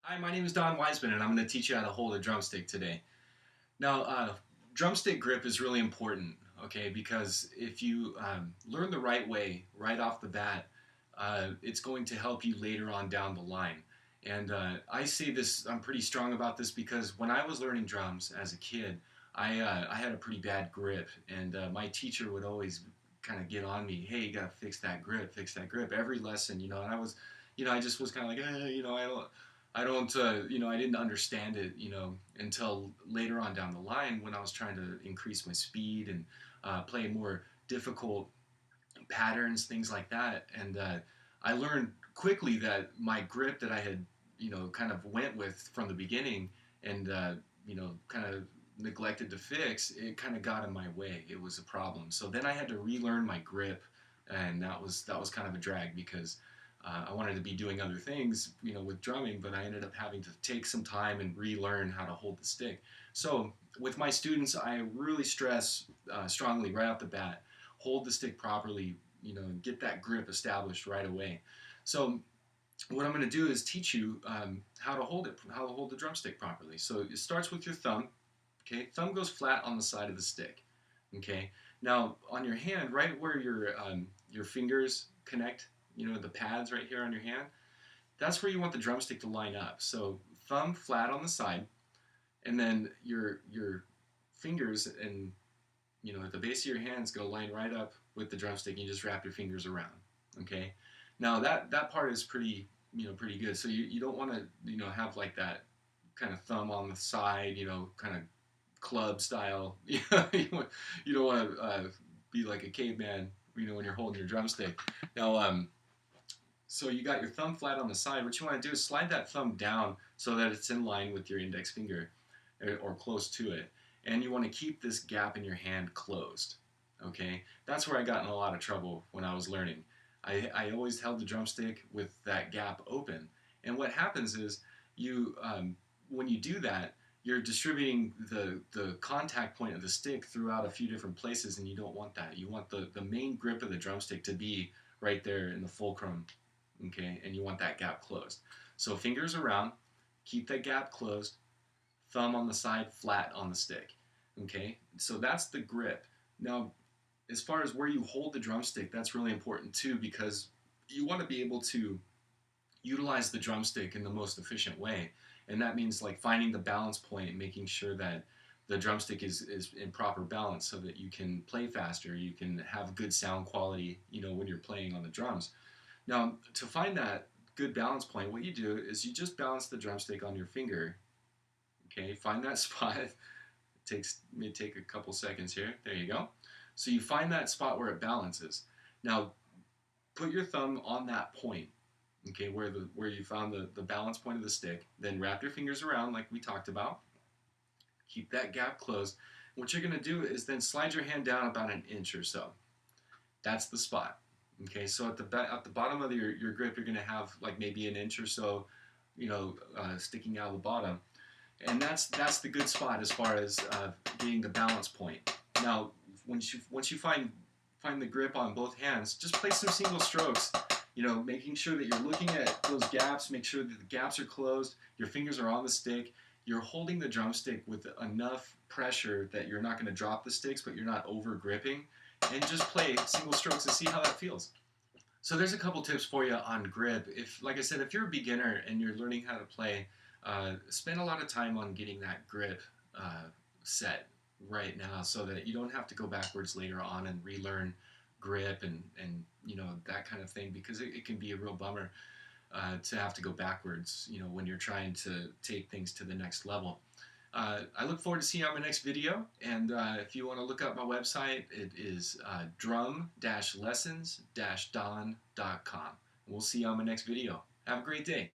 Hi, my name is Don Wiseman, and I'm going to teach you how to hold a drumstick today. Now, drumstick grip is really important, okay, because if you learn the right way right off the bat, it's going to help you later on down the line. And I say this, I'm pretty strong about this because when I was learning drums as a kid, I had a pretty bad grip, and my teacher would always kind of get on me, hey, you got to fix that grip every lesson, and I just was kind of like, I didn't understand it, until later on down the line when I was trying to increase my speed and play more difficult patterns, things like that. And I learned quickly that my grip that I had, kind of went with from the beginning and, kind of neglected to fix, it kind of got in my way. It was a problem. So then I had to relearn my grip, and that was kind of a drag because I wanted to be doing other things, with drumming, but I ended up having to take some time and relearn how to hold the stick. So with my students, I really stress strongly right off the bat, hold the stick properly, and get that grip established right away. So what I'm going to do is teach you how to hold it, how to hold the drumstick properly. So it starts with your thumb. Okay, thumb goes flat on the side of the stick. Okay, now on your hand, right where your fingers connect, the pads right here on your hand, that's where you want the drumstick to line up. So thumb flat on the side, and then your fingers and at the base of your hands go line right up with the drumstick. And you just wrap your fingers around. Okay, now that part is pretty good. So you don't want to have like that kind of thumb on the side, kind of club style. You don't want to be like a caveman, when you're holding your drumstick. Now, so you got your thumb flat on the side. What you want to do is slide that thumb down so that it's in line with your index finger or close to it. And you want to keep this gap in your hand closed. Okay, that's where I got in a lot of trouble when I was learning. I always held the drumstick with that gap open. And what happens is when you do that, you're distributing the contact point of the stick throughout a few different places, and you don't want that. You want the main grip of the drumstick to be right there in the fulcrum, okay? And you want that gap closed. So fingers around, keep that gap closed, thumb on the side, flat on the stick, okay? So that's the grip. Now, as far as where you hold the drumstick, that's really important too because you want to be able to utilize the drumstick in the most efficient way. And that means like finding the balance point and making sure that the drumstick is in proper balance so that you can play faster, you can have good sound quality, when you're playing on the drums. Now, to find that good balance point, what you do is you just balance the drumstick on your finger. Okay, find that spot. May take a couple seconds here. There you go. So you find that spot where it balances. Now, put your thumb on that point, okay, where you found the balance point of the stick. Then wrap your fingers around like we talked about. Keep that gap closed. What you're going to do is then slide your hand down about an inch or so. That's the spot. Okay, so at the bottom of your grip, you're going to have like maybe an inch or so, sticking out of the bottom, and that's the good spot as far as getting the balance point. Now, once you find the grip on both hands, just play some single strokes. Making sure that you're looking at those gaps, make sure that the gaps are closed, your fingers are on the stick, you're holding the drumstick with enough pressure that you're not going to drop the sticks, but you're not over gripping, and just play single strokes and see how that feels. So there's a couple tips for you on grip. Like I said, if you're a beginner and you're learning how to play, spend a lot of time on getting that grip set right now so that you don't have to go backwards later on and relearn grip and that kind of thing, because it can be a real bummer to have to go backwards, when you're trying to take things to the next level. I look forward to seeing you on my next video, and if you want to look up my website, it is drum-lessons-don.com. We'll see you on my next video. Have a great day.